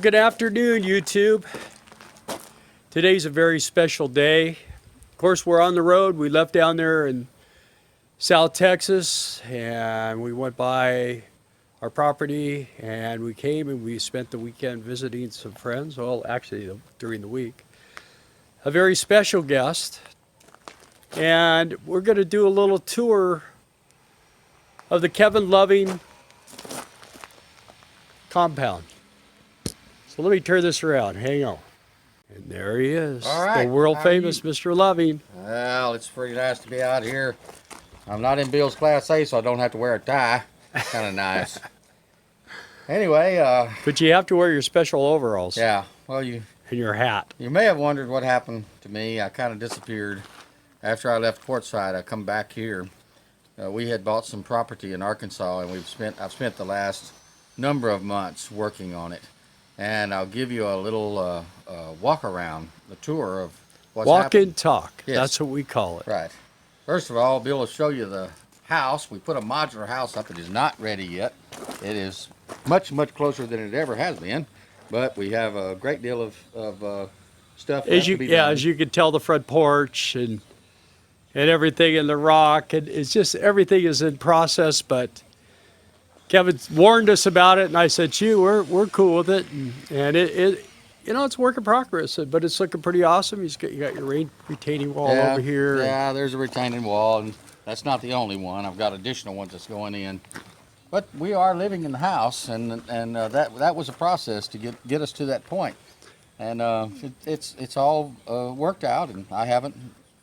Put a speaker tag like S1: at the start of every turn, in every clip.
S1: good afternoon, YouTube. Today's a very special day. Of course, we're on the road. We left down there in South Texas, and we went by our property, and we came and we spent the weekend visiting some friends. Well, actually, during the week. A very special guest, and we're going to do a little tour of the Kevin Loving compound. So let me turn this around. Hang on. And there he is.
S2: All right.
S1: The world famous Mr. Loving.
S2: Well, it's pretty nice to be out here. I'm not in Bill's Class A, so I don't have to wear a tie. Kind of nice. Anyway,
S1: But you have to wear your special overalls.
S2: yeah. Well, you
S1: And your hat.
S2: may have wondered what happened to me. I kind of disappeared after I left Portside. I come back here. We had bought some property in Arkansas, and I've spent the last number of months working on it. And I'll give you a little walk around, the tour of what's
S1: Walk
S2: happened.
S1: and talk.
S2: Yes.
S1: That's what we call it.
S2: Right. First of all, Bill will show you the house. We put a modular house up. It is not ready yet. It is much, much closer than it ever has been. But we have a great deal of stuff left to be done.
S1: As you can tell, the front porch and everything in the rock, and it's just everything is in process. But Kevin warned us about it, and I said, "Gee, we're cool with it." And it it's work in progress, but it's looking pretty awesome. You got your retaining wall over here.
S2: Yeah, there's a retaining wall, and that's not the only one. I've got additional ones that's going in. But we are living in the house, and that was a process to get us to that point. And it's all worked out, and I haven't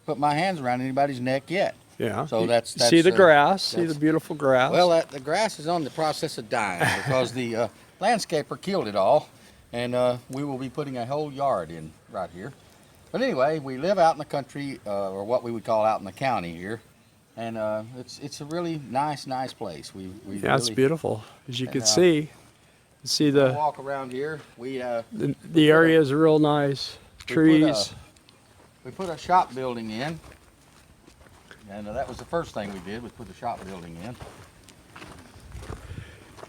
S2: put my hands around anybody's neck yet.
S1: Yeah.
S2: So that's
S1: see the grass. See the beautiful grass.
S2: Well, the grass is on the process of dying because the landscaper killed it all, and we will be putting a whole yard in right here. But anyway, we live out in the country, or what we would call out in the county here. And it's a really nice place. We
S1: yeah, it's
S2: really,
S1: beautiful, as you can see. See
S2: walk around here.
S1: The area is real nice. Trees.
S2: We put a shop building in, and that was the first thing we did. We put the shop building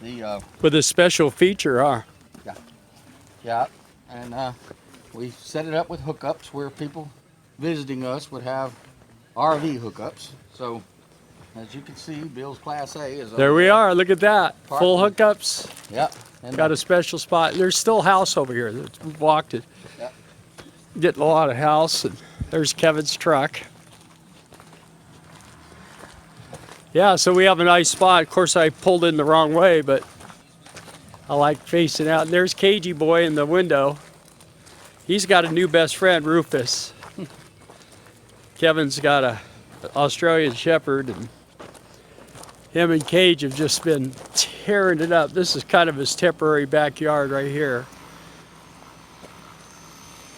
S2: in.
S1: With a special feature, huh?
S2: Yeah, and we set it up with hookups where people visiting us would have RV hookups. So, as you can see, Bill's Class A is
S1: there. We are. Look at that.
S2: Parking.
S1: Full hookups.
S2: Yep. And
S1: Got a special spot. There's still house over here. We've walked it.
S2: Yep.
S1: Getting a lot of house. And there's Kevin's truck. Yeah, so we have a nice spot. Of course, I pulled in the wrong way, but I like facing out. And there's Cagey Boy in the window. He's got a new best friend, Rufus. Kevin's got a Australian Shepherd, and him and Cage have just been tearing it up. This is kind of his temporary backyard right here.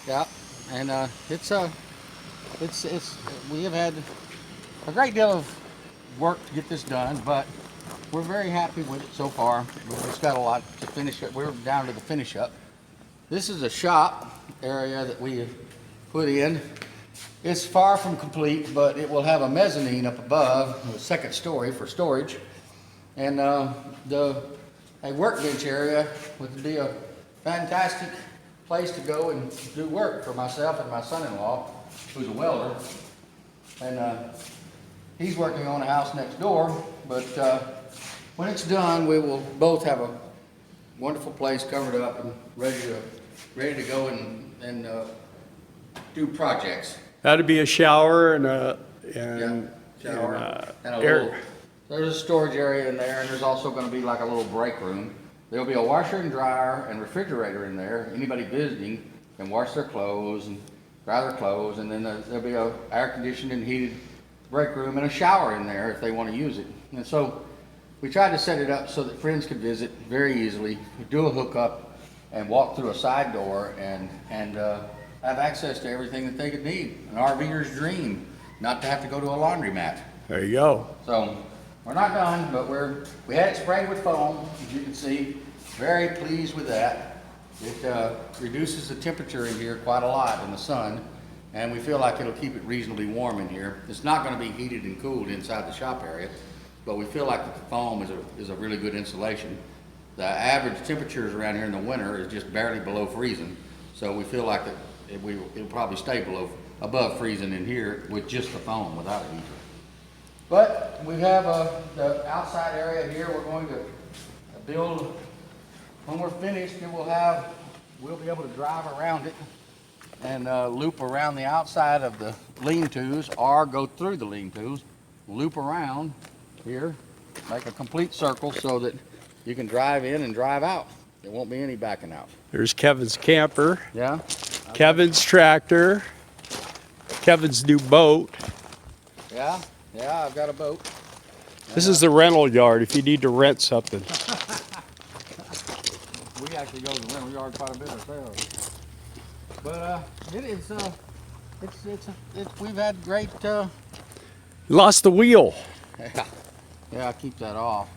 S2: Yeah, and we have had a great deal of work to get this done, but we're very happy with it so far. We've just got a lot to finish it. We're down to the finish up. This is a shop area that we have put in. It's far from complete, but it will have a mezzanine up above, a second story for storage. And a workbench area would be a fantastic place to go and do work for myself and my son-in-law, who's a welder. And he's working on a house next door, but when it's done, we will both have a wonderful place covered up and ready to go and do projects.
S1: That'd be a shower and a
S2: shower and a
S1: air.
S2: little, there's a storage area in there, and there's also going to be like a little break room. There'll be a washer and dryer and refrigerator in there. Anybody visiting can wash their clothes and dry their clothes, and then there'll be a air conditioned and heated break room and a shower in there if they want to use it. And so we tried to set it up so that friends could visit very easily, do a hookup, and walk through a side door and have access to everything that they could need. An RVer's dream, not to have to go to a laundromat.
S1: There you go.
S2: So we're not done, but we had it sprayed with foam, as you can see. Very pleased with that. It reduces the temperature in here quite a lot in the sun, and we feel like it'll keep it reasonably warm in here. It's not going to be heated and cooled inside the shop area, but we feel like the foam is a really good insulation. the average temperatures around here in the winter is just barely below freezing. So we feel like it'll probably stay above freezing in here with just the foam without a heater. But we have the outside area here. We're going to build. When we're finished, we'll be able to drive around it and loop around the outside of the lean-tos, or go through the lean-tos, loop around here, make a complete circle so that you can drive in and drive out. There won't be any backing out.
S1: There's Kevin's camper,
S2: Yeah?
S1: Kevin's tractor, Kevin's new boat.
S2: Yeah, I've got a boat.
S1: This is the rental yard if you need to rent something.
S2: We actually go to the rental yard quite a bit ourselves. But we've had great,
S1: Lost the wheel.
S2: yeah, I keep that off.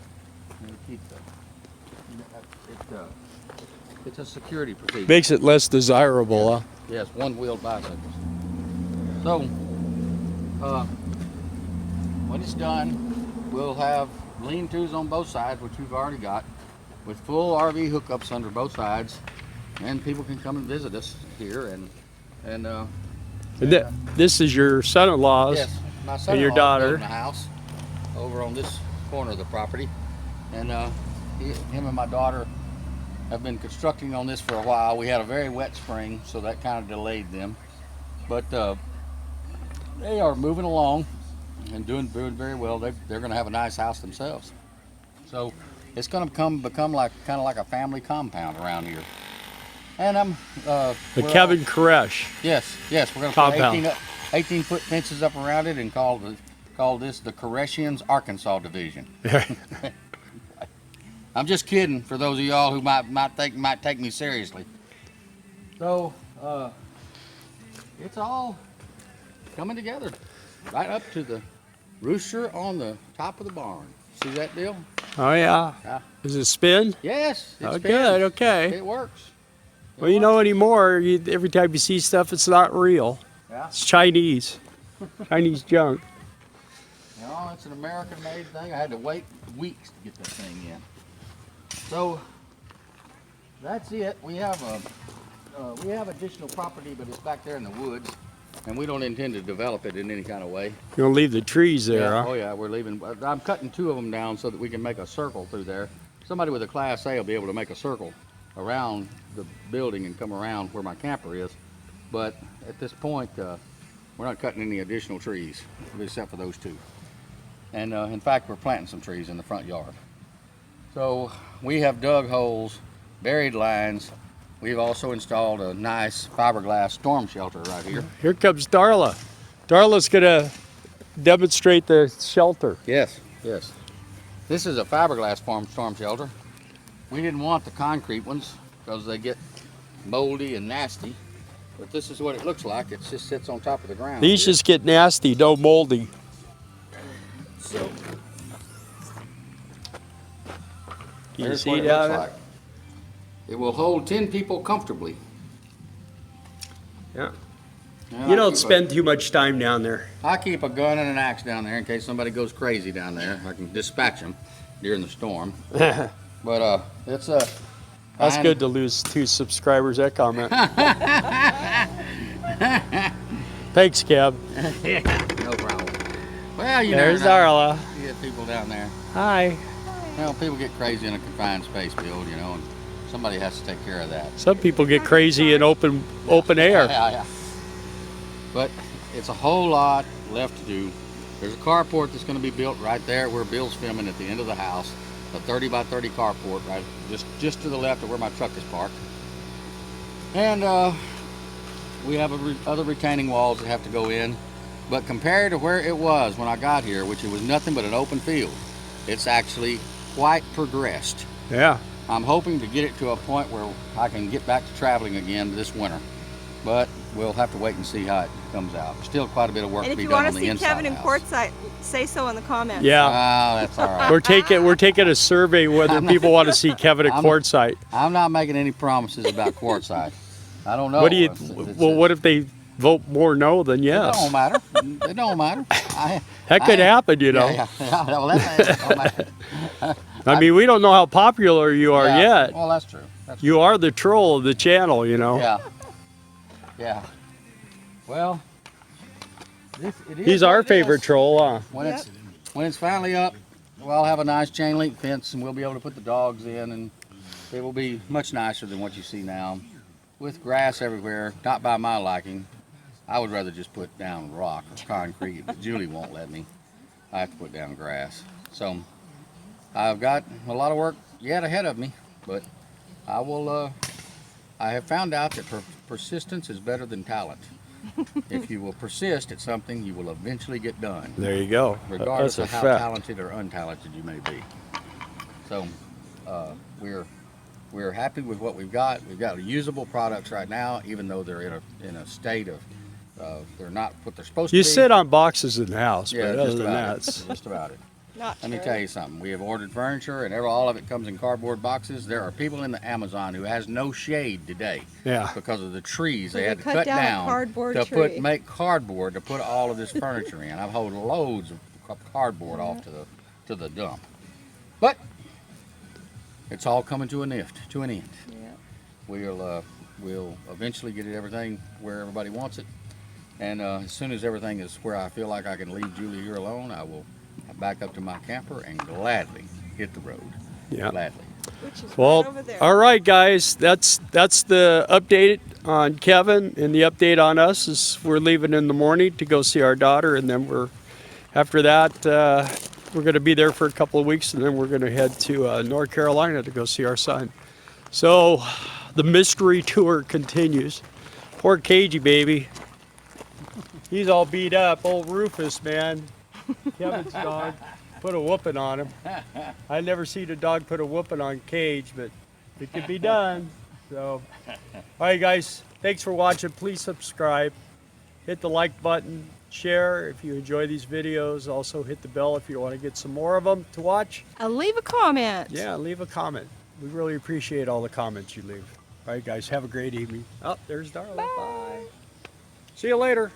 S2: It's a security procedure.
S1: Makes it less desirable, huh?
S2: Yes, one-wheeled bicycles. So, when it's done, we'll have lean-tos on both sides, which we've already got, with full RV hookups under both sides, and people can come and visit us here. And
S1: This is your son-in-law's.
S2: yes, my son
S1: and your daughter.
S2: building a house over on this corner of the property, and him and my daughter have been constructing on this for a while. We had a very wet spring, so that kind of delayed them, but they are moving along and doing very well. They're going to have a nice house themselves, so it's going to become like kind of like a family compound around here. And I'm
S1: The Kevin Koresh.
S2: Yes, we're going to
S1: Compound.
S2: put 18-foot fences up around it and call this the Koreshians Arkansas Division. I'm just kidding for those of y'all who might take me seriously. So it's all coming together, right up to the rooster on the top of the barn. See that deal?
S1: Oh yeah.
S2: Yeah.
S1: Does it spin?
S2: Yes.
S1: Oh,
S2: It
S1: good.
S2: spins.
S1: Okay.
S2: It works.
S1: Well, you know anymore, every time you see stuff, it's not real.
S2: Yeah.
S1: It's Chinese. Chinese junk.
S2: You know, it's an American-made thing. I had to wait weeks to get that thing in. So that's it. We have additional property, but it's back there in the woods, and we don't intend to develop it in any kind of way.
S1: You're gonna leave the trees there,
S2: Yeah.
S1: huh?
S2: Oh yeah, we're leaving. I'm cutting 2 of them down so that we can make a circle through there. Somebody with a Class A will be able to make a circle around the building and come around where my camper is. But at this point, we're not cutting any additional trees except for those 2. And in fact, we're planting some trees in the front yard. So we have dug holes, buried lines. We've also installed a nice fiberglass storm shelter right here.
S1: Here comes Darla. Darla's gonna demonstrate the shelter.
S2: Yes. This is a fiberglass storm shelter. We didn't want the concrete ones because they get moldy and nasty. But this is what it looks like. It just sits on top of the ground.
S1: These
S2: here.
S1: just get nasty, no moldy.
S2: So
S1: Can you
S2: there's
S1: see
S2: what it
S1: down
S2: looks
S1: there?
S2: like. It will hold 10 people comfortably.
S1: Yeah.
S2: And
S1: You
S2: I
S1: don't
S2: keep
S1: spend too much time down there.
S2: I keep a gun and an axe down there in case somebody goes crazy down there. I can dispatch them during the storm. But it's a.
S1: That's good to lose 2 subscribers, that comment. Thanks, Kev.
S2: No problem. Well, you
S1: There's
S2: never know.
S1: Darla.
S2: You get people down there.
S1: Hi.
S2: You know, people get crazy in a confined space build, you know, and somebody has to take care of that.
S1: Some people get crazy in open air.
S2: Yeah. But it's a whole lot left to do. There's a carport that's going to be built right there where Bill's filming at the end of the house. A 30 by 30 carport, right, just to the left of where my truck is parked. And we have other retaining walls that have to go in. But compared to where it was when I got here, which it was nothing but an open field, it's actually quite progressed.
S1: Yeah.
S2: I'm hoping to get it to a point where I can get back to traveling again this winter. But we'll have to wait and see how it comes out. Still quite a bit of work
S3: And
S2: to
S3: if
S2: be
S3: you
S2: done
S3: want
S2: on
S3: to
S2: the
S3: see
S2: inside
S3: Kevin
S2: of
S3: in
S2: the house.
S3: quartzsite, say so in the comments.
S1: Yeah.
S2: Ah, that's all right.
S1: We're taking a survey whether people want to see Kevin at quartzsite.
S2: I'm not making any promises about quartzsite. I don't know.
S1: What do you?
S2: It's-
S1: Well, what if they vote more no than
S2: It
S1: yes?
S2: don't matter. It don't matter.
S1: That could happen, you know.
S2: Yeah. Well, that don't matter.
S1: I mean, we don't know how popular you are
S2: Yeah,
S1: yet.
S2: well, that's true. That's
S1: You are the troll of the channel, you know.
S2: Yeah. Yeah. Well, it is
S1: He's
S2: what
S1: our
S2: it
S1: favorite
S2: is.
S1: troll, huh?
S2: When it's finally up, well, I'll have a nice chain link fence, and we'll be able to put the dogs in, and it will be much nicer than what you see now, with grass everywhere. Not by my liking. I would rather just put down rock or concrete, but Julie won't let me. I have to put down grass. So I've got a lot of work yet ahead of me, but I will. I have found out that persistence is better than talent. If you will persist at something, you will eventually get done,
S1: There you go.
S2: regardless
S1: That's a
S2: of how
S1: fact.
S2: talented or untalented you may be. So we're happy with what we've got. We've got usable products right now, even though they're in a state of they're not what they're supposed
S1: You
S2: to be.
S1: sit on boxes in the house,
S2: Yeah,
S1: but other
S2: just
S1: than
S2: about
S1: that,
S2: it.
S1: it's-
S2: Just about it.
S3: Not
S2: Let me
S3: true.
S2: tell you something. We have ordered furniture, and all of it comes in cardboard boxes. There are people in the Amazon who has no shade today
S1: yeah.
S2: because of the trees
S3: So
S2: they
S3: they
S2: had to
S3: cut
S2: cut
S3: down a
S2: down
S3: cardboard
S2: to
S3: tree.
S2: make cardboard to put all of this furniture in. I've hauled loads of cardboard off to the dump, but it's all coming to an end.
S3: Yeah.
S2: We'll eventually get everything where everybody wants it, and as soon as everything is where I feel like I can leave Julie here alone, I will back up to my camper and gladly hit the road.
S1: Yeah.
S2: Gladly.
S3: Which is
S1: Well,
S3: right over there.
S1: all right, guys. That's the update on Kevin, and the update on us is we're leaving in the morning to go see our daughter, and then after that we're going to be there for a couple of weeks, and then we're going to head to North Carolina to go see our son. So the mystery tour continues. Poor Cagey baby. He's all beat up. Old Rufus, man. Kevin's dog put a whooping on him. I never seen a dog put a whooping on Cage, but it could be done. So, all right, guys. Thanks for watching. Please subscribe. Hit the like button. Share if you enjoy these videos. Also hit the bell if you want to get some more of them to watch.
S3: Leave a comment.
S1: Yeah, leave a comment. We really appreciate all the comments you leave. All right, guys. Have a great evening. Oh, there's Darla. Bye. See you later.